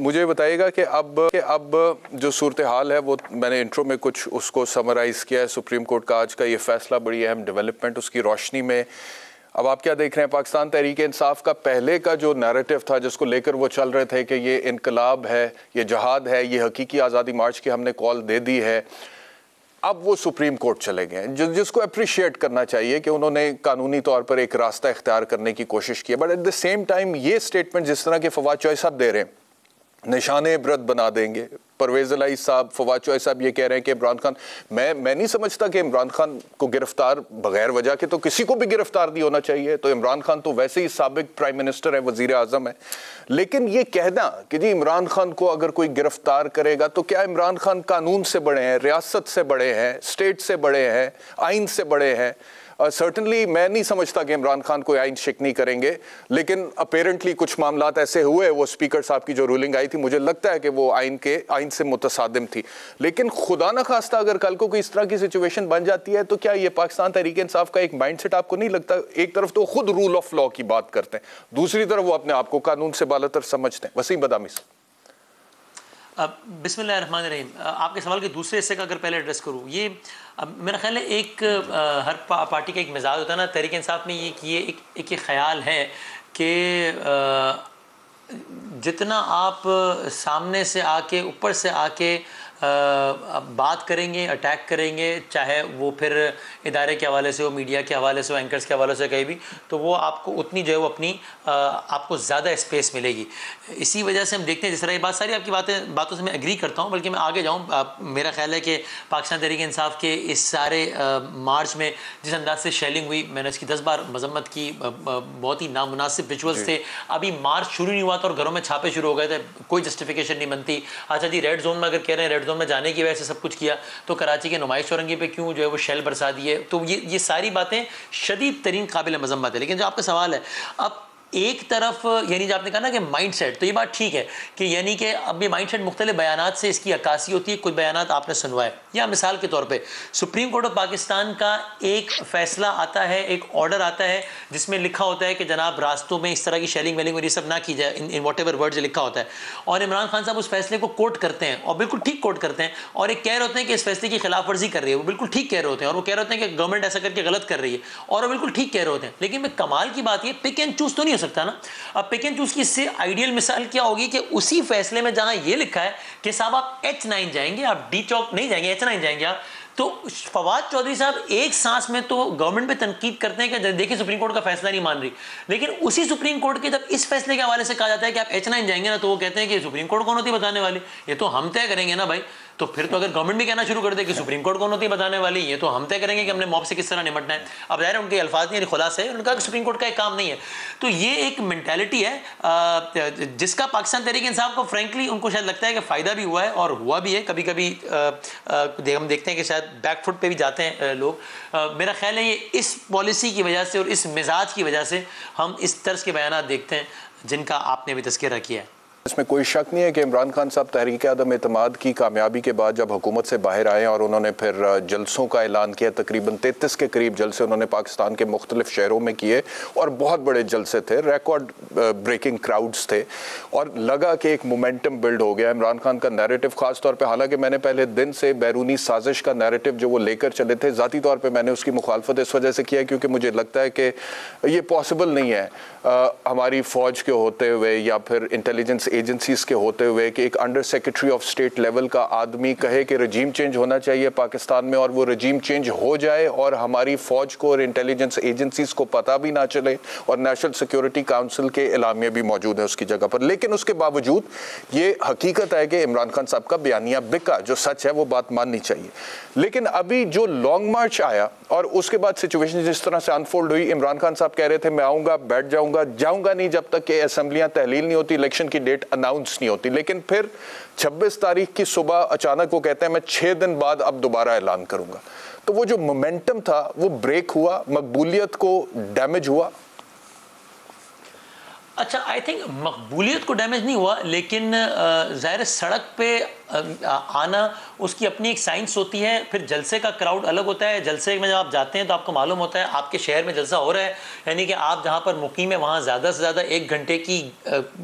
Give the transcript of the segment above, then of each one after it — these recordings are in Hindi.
मुझे बताइएगा कि अब जो सूरत हाल है वो मैंने इंट्रो में कुछ उसको समराइज़ किया है। सुप्रीम कोर्ट का आज का ये फैसला बड़ी अहम डेवलपमेंट, उसकी रोशनी में अब आप क्या देख रहे हैं? पाकिस्तान तहरीक इंसाफ का पहले का जो नैरेटिव था जिसको लेकर वो चल रहे थे कि ये इनकलाब है, ये जहाद है, ये हकीकी आज़ादी मार्च की हमने कॉल दे दी है, अब वो सुप्रीम कोर्ट चले गए, जिसको अप्रिशिएट करना चाहिए कि उन्होंने कानूनी तौर पर एक रास्ता इख्तियार करने की कोशिश की है। But at the same time ये स्टेटमेंट जिस तरह के फवाद चौधरी साहब दे रहे हैं, निशाने इबरत बना देंगे। परवेज़ इलाही साहब, फवाद चौधरी साहब ये कह रहे हैं कि इमरान खान, मैं नहीं समझता कि इमरान खान को गिरफ्तार बगैर वजह के तो किसी को भी गिरफ्तार नहीं होना चाहिए। तो इमरान खान तो वैसे ही साबिक प्राइम मिनिस्टर है, वजीर आजम है, लेकिन ये कहना कि जी इमरान खान को अगर कोई गिरफ्तार करेगा तो क्या इमरान खान कानून से बड़े हैं, रियासत से बड़े हैं, स्टेट से बड़े हैं, आइन से बड़े हैं? सर्टनली मैं नहीं समझता कि इमरान खान कोई आइन शिकनी करेंगे, लेकिन अपेरेंटली कुछ मामलात ऐसे हुए, वो स्पीकर साहब की जो रूलिंग आई थी मुझे लगता है कि वो आइन से मुतसादिम थी। लेकिन खुदा न खास्ता अगर कल को कोई इस तरह की सिचुएशन बन जाती है तो क्या ये पाकिस्तान तहरीक इंसाफ का एक माइंडसेट आपको नहीं लगता? एक तरफ तो खुद रूल ऑफ लॉ की बात करते हैं, दूसरी तरफ वो अपने आप को कानून से बालातर समझते हैं। वसीम बदामी से बिस्मिल्लाहिर्रहमानिर्रहीम। आपके सवाल के दूसरे हिस्से का अगर पहले एड्रेस करूँ, ये मेरा ख्याल है एक हर पार्टी का एक मिजाज होता है ना। तहरीक इंसाफ में ये एक ख्याल है कि जितना आप सामने से आके, ऊपर से आके बात करेंगे, अटैक करेंगे, चाहे वो फिर इदारे के हवाले से हो, मीडिया के हवाले से हो, एंकर्स के हवाले से कहीं भी, तो वो आपको उतनी जो है वो अपनी आपको ज़्यादा स्पेस मिलेगी। इसी वजह से हम देखते हैं, जिस तरह ये बात सारी आपकी बातों से मैं एग्री करता हूँ, बल्कि मैं आगे जाऊँ। मेरा ख्याल है कि पाकिस्तान तहरीक इंसाफ के इस सारे मार्च में जिस अंदाज से शेलिंग हुई, मैंने इसकी 10 बार मजम्मत की। बहुत ही नामुनासिब विजुअल्स थे। अभी मार्च शुरू नहीं हुआ था और घरों में छापे शुरू हो गए थे, कोई जस्टिफिकेशन नहीं बनती। अच्छा जी, रेड जोन में अगर कह रहे हैं रेड में जाने की वजह से सब कुछ किया, तो कराची के नुमाइश चौरंगी पे क्यों जो है वो शेल बरसा दिए? तो ये सारी बातें शदीद तरीन काबिल मजम्मत है। लेकिन जो आपका सवाल है, अब एक तरफ यानी जो आपने कहा ना कि माइंड सेट, तो ये बात ठीक है कि यानी कि अब ये माइंड सेट मुख्तलिफ बयानात से इसकी अक्कासी होती है। कुछ बयानात आपने सुनवाए, या मिसाल के तौर पे सुप्रीम कोर्ट ऑफ पाकिस्तान का एक फैसला आता है, एक ऑर्डर आता है जिसमें लिखा होता है कि जनाब रास्तों में इस तरह की शेलिंग वेलिंग और ये सब ना की जाए, इन वॉट एवर वर्ड्स लिखा होता है। और इमरान खान साहब उस फैसले को कोट करते हैं, और बिल्कुल ठीक कोट करते हैं, और एक कह रहे होते हैं कि इस फैसले की खिलाफ वर्जी कर रही है। वो बिल्कुल ठीक कह रहे होते हैं, और वो कह रहे होते हैं कि गवर्नमेंट ऐसा करके गलत कर रही है, और वो बिल्कुल ठीक कह रहे होते हैं। लेकिन मैं कमाल की बात ये, पिक एंड चूज तो नहीं हो सकता ना। अब पिक एंड चूज की इससे आइडियल मिसाल क्या होगी कि उसी फैसले में जहां ये लिखा है कि साहब आप H9 जाएंगे, आप डी चौक नहीं जाएंगे, H9 जाएंगे आप, तो फवाद चौधरी साहब एक सांस में तो गवर्नमेंट पे तनकीद करते हैं कि देखिए सुप्रीम कोर्ट का फैसला नहीं मान रही। लेकिन उसी सुप्रीम कोर्ट के जब इस फैसले के हवाले से कहा जाता है कि आप H9 जाएंगे ना, तो वो कहते हैं कि सुप्रीम कोर्ट कौन होती है बताने वाली, ये तो हम तय करेंगे ना भाई। तो फिर तो अगर गवर्नमेंट भी कहना शुरू कर दे कि सुप्रीम कोर्ट कौन होती है बताने वाली, ये तो हम तय करेंगे कि हमने मॉब से किस तरह निपटना है। अब ज़ाहिर है उनके अल्फाज नहीं, खुलासा है, उनका सुप्रीम कोर्ट का एक काम नहीं है। तो ये एक मेंटालिटी है जिसका पाकिस्तान तहरीक इंसाफ को फ्रेंकली उनको शायद लगता है कि फ़ायदा भी हुआ है, और हुआ भी है। कभी कभी हम देखते हैं कि शायद बैकफुट पे भी जाते हैं लोग। मेरा ख्याल है ये इस पॉलिसी की वजह से और इस मिजाज की वजह से हम इस तर्ज के बयान देखते हैं जिनका आपने भी तज़किरा किया है। इसमें कोई शक नहीं है कि इमरान खान साहब तहरीक अदम एतमाद की कामयाबी के बाद जब हुकूमत से बाहर आए और उन्होंने फिर जलसों का ऐलान किया, तकरीबन 33 के करीब जलसे उन्होंने पाकिस्तान के मुख्तलिफ शहरों में किए, और बहुत बड़े जलसे थे, रिकॉर्ड ब्रेकिंग क्राउड्स थे, और लगा कि एक मोमेंटम बिल्ड हो गया। इमरान खान का नैरेटिव ख़ास तौर पर, हालांकि मैंने पहले दिन से बैरूनी साजिश का नैरेटिव जो वो लेकर चले थे, ज़ाती तौर पर मैंने उसकी मुखालफत इस वजह से किया क्योंकि मुझे लगता है कि ये पॉसिबल नहीं है हमारी फ़ौज के होते हुए या फिर इंटेलिजेंस एजेंसीज़ के होते हुए कि एक under secretary of state level का आदमी कहे कि रजीम चेंज होना चाहिए पाकिस्तान में, और वो रजीम चेंज हो जाए और हमारी फ़ौज को और इंटेलिजेंस एजेंसीज़ को पता भी ना चले, और नेशनल सिक्योरिटी काउंसिल के एलामिया भी मौजूद है उसकी जगह पर। लेकिन उसके बावजूद ये हकीकत है कि इमरान खान साहब का बयानिया बिका, जो सच है वो बात माननी चाहिए। लेकिन अभी जो लॉन्ग मार्च आया और उसके बाद सिचुएशन जिस तरह से अनफोल्ड हुई, इमरान खान साहब कह रहे थे मैं आऊँगा, बैठ जाऊँगा नहीं जब तक कि असम्बलियाँ तहलील नहीं होती, इलेक्शन की डेट अनाउंस नहीं होती। लेकिन फिर 26 तारीख की सुबह अचानक वो कहते हैं मैं 6 दिन बाद अब दोबारा ऐलान करूंगा। तो वो जो मोमेंटम था वो ब्रेक हुआ, मकबूलियत को डैमेज हुआ। अच्छा, आई थिंक मकबूलियत को डैमेज नहीं हुआ, लेकिन ज़ाहिर सड़क पे आना उसकी अपनी एक साइंस होती है। फिर जलसे का क्राउड अलग होता है। जलसे में जब आप जाते हैं तो आपको मालूम होता है आपके शहर में जलसा हो रहा है, यानी कि आप जहाँ पर मुकीम है वहाँ ज़्यादा से ज़्यादा 1 घंटे की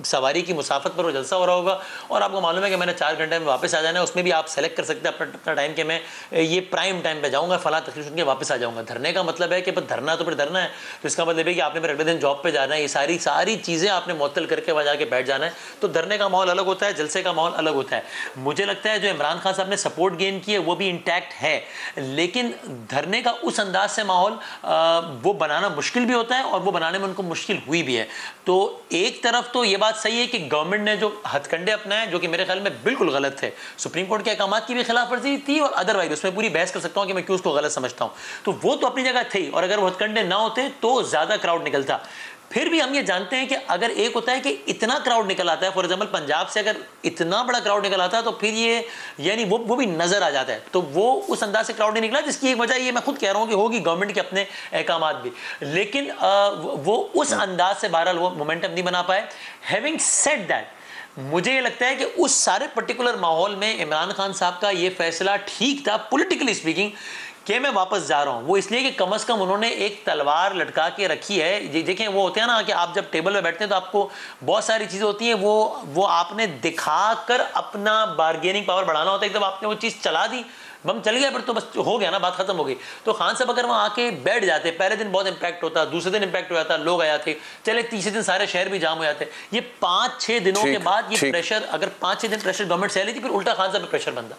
सवारी की मुसाफत पर वो जलसा हो रहा होगा, और आपको मालूम है कि मैंने 4 घंटे में वापस आ जाना है। उसमें भी आप सेलेक्ट कर सकते हैं अपना टाइम कि मैं ये प्राइम टाइम पे जाऊँगा, फला तकरीर सुन के वापस आ जाऊँगा। धरने का मतलब है कि धरना तो फिर धरना है, तो इसका मतलब है कि आपने फिर अगले दिन जॉब पर जाना है, ये सारी चीज़ें आपने मुअत्तल करके वहाँ जाके बैठ जाना है। तो धरने का माहौल अलग होता है, जलसे का माहौल अलग होता है। मुझे लगता है जो इमरान खान साहब ने सपोर्ट गेन की है वो भी इंटैक्ट है, लेकिन धरने का उस अंदाज से माहौल वो बनाना मुश्किल भी होता है और वो बनाने में उनको मुश्किल हुई भी है। तो एक तरफ तो ये बात सही है कि गवर्नमेंट ने जो हथकंडे अपनाए जो कि मेरे ख्याल में बिल्कुल गलत थे, सुप्रीम कोर्ट के अहकाम की भी खिलाफ वर्जी थी, और अदरवाइज उसमें पूरी बहस कर सकता हूं कि मैं क्यों उसको गलत समझता हूं, तो वो तो अपनी जगह थी, और अगर वो हथकंडे ना होते तो ज्यादा क्राउड निकलता। फिर भी हम ये जानते हैं कि अगर एक होता है कि इतना क्राउड निकल आता है, फॉर एग्जांपल पंजाब से अगर इतना बड़ा क्राउड निकल आता है तो फिर ये यानी वो भी नजर आ जाता है। तो वो उस अंदाज से क्राउड नहीं निकला, जिसकी एक वजह ये मैं खुद कह रहा हूं कि होगी गवर्नमेंट के अपने अहकाम भी, लेकिन वो उस अंदाज से बहरहाल वो मोमेंटम नहीं बना पाए। हैविंग सेड दैट, मुझे ये लगता है कि उस सारे पर्टिकुलर माहौल में इमरान खान साहब का ये फैसला ठीक था पॉलिटिकली स्पीकिंग कि मैं वापस जा रहा हूं। वो इसलिए कि कम से कम उन्होंने एक तलवार लटका के रखी है। देखें वो होते हैं ना कि आप जब टेबल पे बैठते हैं तो आपको बहुत सारी चीजें होती हैं, वो आपने दिखाकर अपना बार्गेनिंग पावर बढ़ाना होता है। एकदम आपने वो चीज चला दी, बम चल गया, फिर तो बस हो गया ना, बात खत्म हो गई। तो खान साहब अगर वहां आके बैठ जाते, पहले दिन बहुत इंपैक्ट होता, दूसरे दिन इंपैक्ट हो जाता, लोग आ जाते, चले तीसरे दिन सारे शहर भी जाम हो जाते। ये 5-6 दिनों के बाद ये प्रेशर, अगर 5-6 दिन प्रेशर गवर्नमेंट से ले थी, फिर उल्टा खान साहब पे प्रेशर बनता।